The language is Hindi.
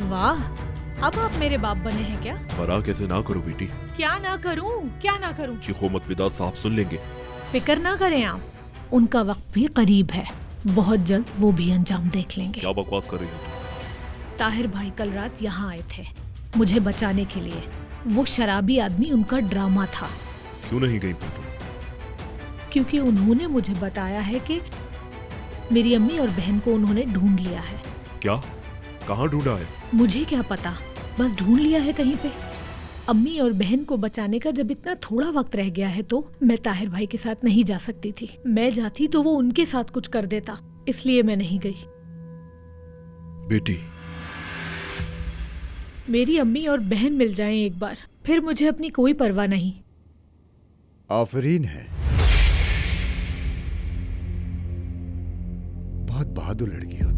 वाह, अब आप मेरे बाप बने हैं क्या? बरा कैसे ना करो बेटी, क्या ना करूं, क्या ना करूं? चीखो मत, विदात साहब सुन लेंगे। फिक्र ना करें आप, उनका वक्त भी करीब है। बहुत जल्द वो भी अंजाम देख लेंगे। क्या बकवास कर रही हो तुम? ताहिर भाई कल रात यहाँ आए थे मुझे बचाने के लिए। वो शराबी आदमी उनका ड्रामा था। क्यों नहीं गई फिर तुम? क्योंकि उन्होंने मुझे बताया है कि मेरी अम्मी और बहन को उन्होंने ढूंढ लिया है। क्या? कहाँ ढूंढा है? मुझे क्या पता, बस ढूंढ लिया है कहीं पे। अम्मी और बहन को बचाने का जब इतना थोड़ा वक्त रह गया है तो मैं ताहिर भाई के साथ नहीं जा सकती थी। मैं जाती तो वो उनके साथ कुछ कर देता, इसलिए मैं नहीं गई। बेटी, मेरी अम्मी और बहन मिल जाएं एक बार, फिर मुझे अपनी कोई परवाह नहीं। आफरीन है, बहुत बहादुर लड़की हो